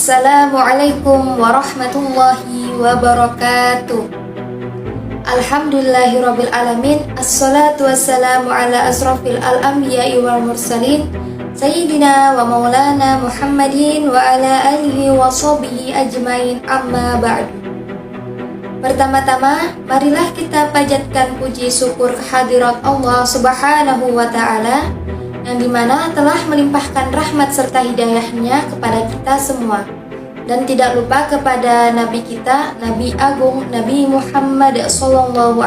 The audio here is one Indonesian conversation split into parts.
Assalamualaikum warahmatullahi wabarakatuh. Alhamdulillahirabbil alamin. Assalatu wassalamu ala asrofil al-anbiya'i wal mursalin Sayyidina wa maulana Muhammadin wa ala alihi wa sahbihi ajmain, amma ba'du. Pertama-tama, marilah kita panjatkan puji syukur kehadirat Allah subhanahu wa ta'ala, yang dimana telah melimpahkan rahmat serta hidayahnya kepada kita semua. Dan tidak lupa kepada Nabi kita, Nabi Agung, Nabi Muhammad SAW.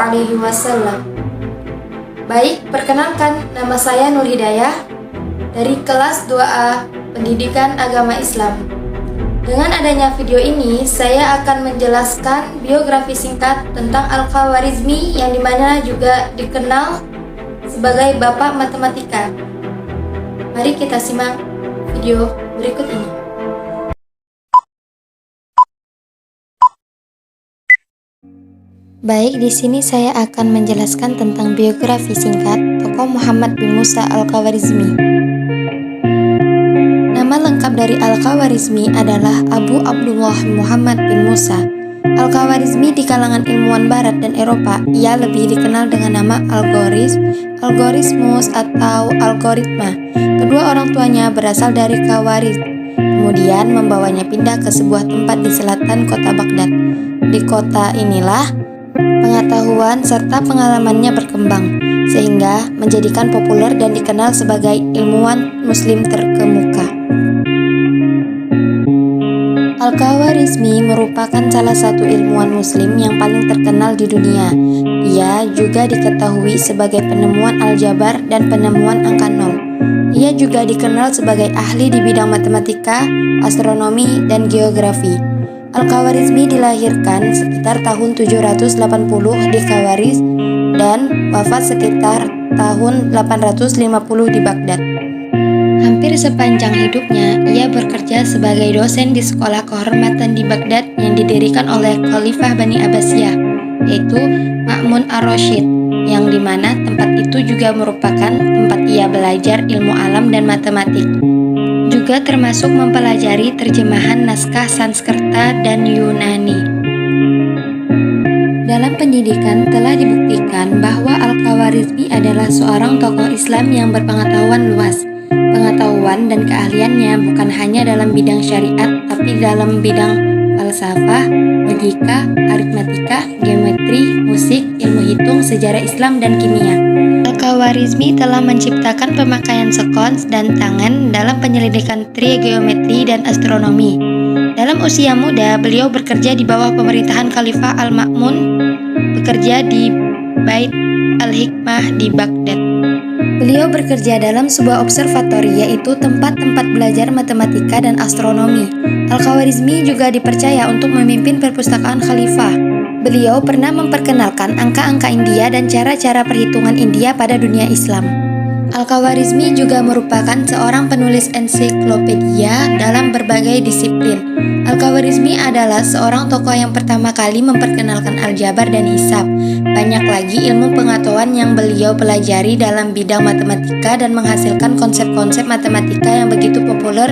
Baik, perkenalkan, nama saya Nur Hidayah dari kelas 2A Pendidikan Agama Islam. Dengan adanya video ini, saya akan menjelaskan biografi singkat tentang Al-Khawarizmi, yang dimana juga dikenal sebagai Bapak Matematika. Mari kita simak video berikut ini. Baik, di sini saya akan menjelaskan tentang biografi singkat tokoh Muhammad bin Musa Al-Khawarizmi. Nama lengkap dari Al-Khawarizmi adalah Abu Abdullah Muhammad bin Musa. Al-Khawarizmi di kalangan ilmuwan Barat dan Eropa, ia lebih dikenal dengan nama algorismus atau algoritma. Kedua orang tuanya berasal dari Khawarizm, kemudian membawanya pindah ke sebuah tempat di selatan kota Baghdad. Di kota inilah pengetahuan serta pengalamannya berkembang, sehingga menjadikan populer dan dikenal sebagai ilmuwan muslim terkemuka. Al-Khawarizmi merupakan salah satu ilmuwan muslim yang paling terkenal di dunia. Ia juga diketahui sebagai penemuan aljabar dan penemuan angka nol. Ia juga dikenal sebagai ahli di bidang matematika, astronomi, dan geografi. Al-Khawarizmi dilahirkan sekitar tahun 780 di Khawarizm dan wafat sekitar tahun 850 di Baghdad. Hampir sepanjang hidupnya, ia bekerja sebagai dosen di sekolah kehormatan di Baghdad yang didirikan oleh Khalifah Bani Abbasiyah, yaitu Ma'mun ar-Rasyid, yang dimana tempat itu juga merupakan tempat ia belajar ilmu alam dan matematik. Juga termasuk mempelajari terjemahan naskah Sanskerta dan Yunani. Dalam pendidikan telah dibuktikan bahwa Al-Khawarizmi adalah seorang tokoh Islam yang berpengetahuan luas. Pengetahuan dan keahliannya bukan hanya dalam bidang syariat, tapi dalam bidang falsafah, logika, aritmatika, geometri, musik, ilmu hitung, sejarah Islam, dan kimia. Al-Khawarizmi telah menciptakan pemakaian sekons dan tangan dalam penyelidikan trigonometri dan astronomi. Dalam usia muda, beliau bekerja di bawah pemerintahan Khalifah Al-Ma'mun, bekerja di Bait Al-Hikmah di Baghdad. Beliau bekerja dalam sebuah observatori, yaitu tempat-tempat belajar matematika dan astronomi. Al-Khawarizmi juga dipercaya untuk memimpin perpustakaan Khalifah. Beliau pernah memperkenalkan angka-angka India dan cara-cara perhitungan India pada dunia Islam. Al-Khawarizmi juga merupakan seorang penulis ensiklopedia dalam berbagai disiplin. Al-Khawarizmi adalah seorang tokoh yang pertama kali memperkenalkan aljabar dan hisab. Banyak lagi ilmu pengetahuan yang beliau pelajari dalam bidang matematika dan menghasilkan konsep-konsep matematika yang begitu populer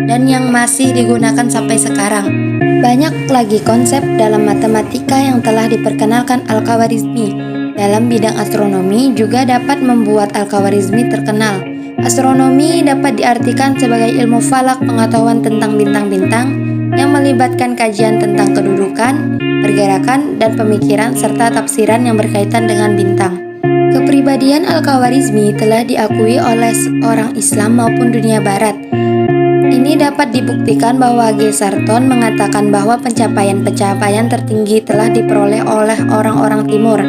dan yang masih digunakan sampai sekarang. Banyak lagi konsep dalam matematika yang telah diperkenalkan Al-Khawarizmi. Dalam bidang astronomi juga dapat membuat Al-Khawarizmi terkenal. Astronomi dapat diartikan sebagai ilmu falak, pengetahuan tentang bintang-bintang yang melibatkan kajian tentang kedudukan, pergerakan, dan pemikiran serta tafsiran yang berkaitan dengan bintang. Kepribadian Al-Khawarizmi telah diakui oleh orang Islam maupun dunia Barat. Ini dapat dibuktikan bahwa G. Sarton mengatakan bahwa pencapaian-pencapaian tertinggi telah diperoleh oleh orang-orang Timur.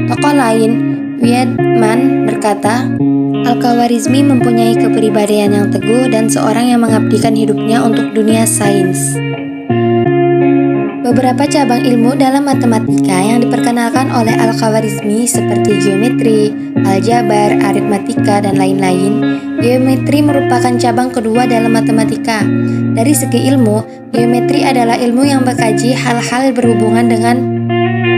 Tokoh lain, Wiedemann, berkata, Al-Khawarizmi mempunyai kepribadian yang teguh dan seorang yang mengabdikan hidupnya untuk dunia sains. Beberapa cabang ilmu dalam matematika yang diperkenalkan oleh Al-Khawarizmi seperti geometri, aljabar, aritmatika, dan lain-lain. Geometri merupakan cabang kedua dalam matematika. Dari segi ilmu, geometri adalah ilmu yang mengkaji hal-hal berhubungan dengan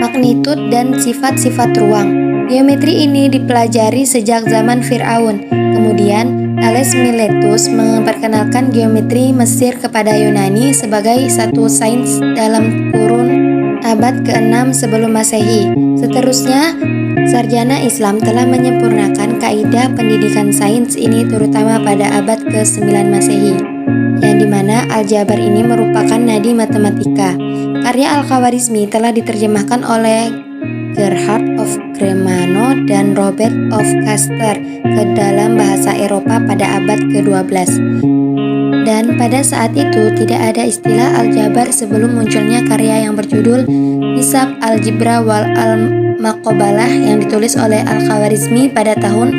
magnitud dan sifat-sifat ruang. Geometri ini dipelajari sejak zaman Fir'aun, kemudian Thales Miletus memperkenalkan geometri Mesir kepada Yunani sebagai satu sains dalam kurun abad ke-6 sebelum Masehi. Seterusnya, sarjana Islam telah menyempurnakan kaidah pendidikan sains ini terutama pada abad ke-9 Masehi, yang dimana aljabar ini merupakan nadi matematika. Karya Al-Khawarizmi telah diterjemahkan oleh Gerhard of Gremano dan Robert of Caster ke dalam bahasa Eropa pada abad ke-12. Dan pada saat itu tidak ada istilah aljabar sebelum munculnya karya yang berjudul Hisab Al-Jibra wal Al-Maqabalah yang ditulis oleh Al-Khawarizmi pada tahun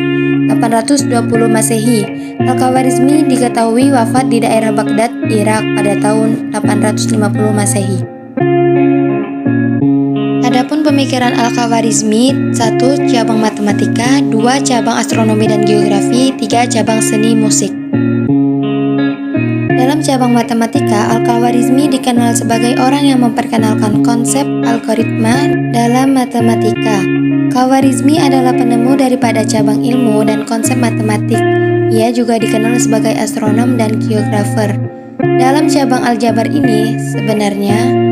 820 Masehi. Al-Khawarizmi diketahui wafat di daerah Baghdad, Irak pada tahun 850 Masehi. Adapun pemikiran Al-Khawarizmi: 1. Cabang matematika, 2. Cabang astronomi dan geografi, 3. Cabang seni musik. Dalam cabang matematika, Al-Khawarizmi dikenal sebagai orang yang memperkenalkan konsep algoritma dalam matematika. Khawarizmi adalah penemu daripada cabang ilmu dan konsep matematik. Ia juga dikenal sebagai astronom dan geografer. Dalam cabang aljabar ini, sebenarnya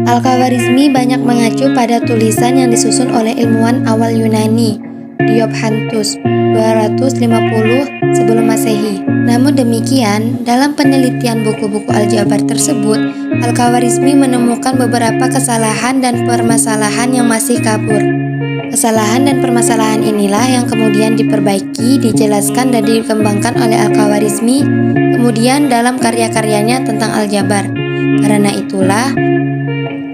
Al-Khawarizmi banyak mengacu pada tulisan yang disusun oleh ilmuwan awal Yunani, Diophantus, 250 sebelum Masehi. Namun demikian, dalam penelitian buku-buku aljabar tersebut, Al-Khawarizmi menemukan beberapa kesalahan dan permasalahan yang masih kabur. Kesalahan dan permasalahan inilah yang kemudian diperbaiki, dijelaskan dan dikembangkan oleh Al-Khawarizmi kemudian dalam karya-karyanya tentang aljabar. Karena itulah,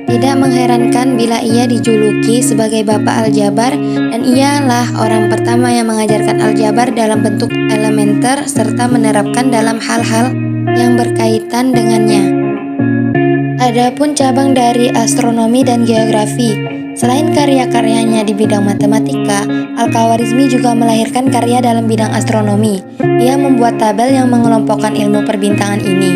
tidak mengherankan bila ia dijuluki sebagai Bapak Aljabar dan ialah orang pertama yang mengajarkan aljabar dalam bentuk elementer serta menerapkan dalam hal-hal yang berkaitan dengannya. Adapun cabang dari astronomi dan geografi, selain karya-karyanya di bidang matematika, Al-Khawarizmi juga melahirkan karya dalam bidang astronomi. Ia membuat tabel yang mengelompokkan ilmu perbintangan ini.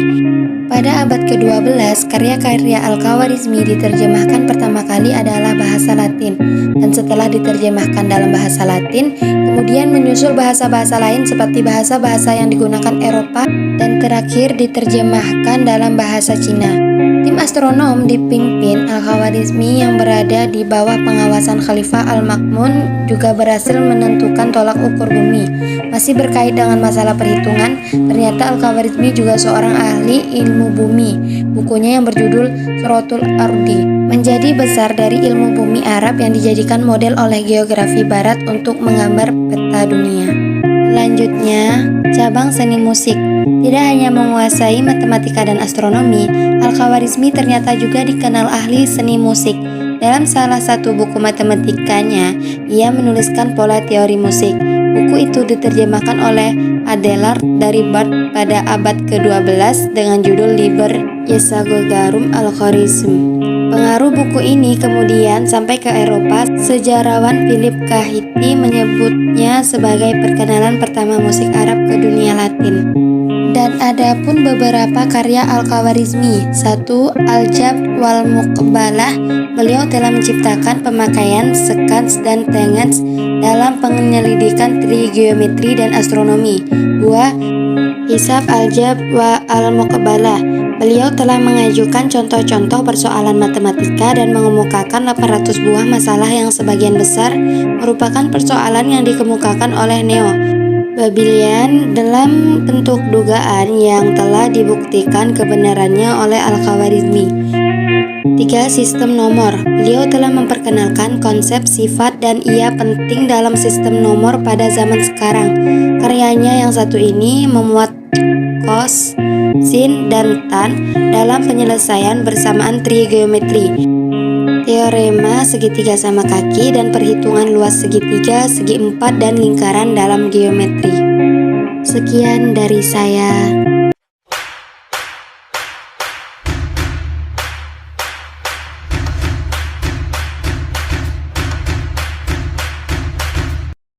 Pada abad ke-12, karya-karya Al-Khawarizmi diterjemahkan pertama kali adalah bahasa Latin, dan setelah diterjemahkan dalam bahasa Latin, kemudian menyusul bahasa-bahasa lain seperti bahasa-bahasa yang digunakan Eropa, dan terakhir diterjemahkan dalam bahasa Cina. Tim astronom dipimpin Al-Khawarizmi yang berada di bawah pengawasan Khalifah Al-Ma'mun juga berhasil menentukan tolak ukur bumi. Masih berkait dengan masalah perhitungan, ternyata Al-Khawarizmi juga seorang ahli ilmu bumi. Bukunya yang berjudul Suratul Ardi menjadi besar dari ilmu bumi Arab yang dijadikan model oleh geografi barat untuk menggambar peta dunia. Selanjutnya, cabang seni musik. Tidak hanya menguasai matematika dan astronomi, Al-Khawarizmi ternyata juga dikenal ahli seni musik. Dalam salah satu buku matematikanya, ia menuliskan pola teori musik. Buku itu diterjemahkan oleh Adelard dari Barth pada abad ke-12 dengan judul Liber Yesagogarum Al-Khwarizm. Pengaruh buku ini kemudian sampai ke Eropa. Sejarawan Philip Kahiti menyebutnya sebagai perkenalan pertama musik Arab ke dunia Latin. Dan ada pun beberapa karya Al-Khawarizmi. 1. Al-Jabr wal Muqbalah. Beliau telah menciptakan pemakaian sekans dan tangents dalam penyelidikan trigonometri dan astronomi. 2. Hisab Al-Jabr wa Al-Muqbalah. Beliau telah mengajukan contoh-contoh persoalan matematika dan mengemukakan 800 buah masalah yang sebagian besar merupakan persoalan yang dikemukakan oleh Neo Babylonian dalam bentuk dugaan yang telah dibuktikan kebenarannya oleh Al-Khawarizmi. 3. Sistem nomor. Beliau telah memperkenalkan konsep sifat dan ia penting dalam sistem nomor pada zaman sekarang. Karyanya yang satu ini memuat cos, sin, dan tan dalam penyelesaian bersamaan trigonometri, teorema segitiga sama kaki, dan perhitungan luas segitiga, segi empat, dan lingkaran dalam geometri. Sekian dari saya.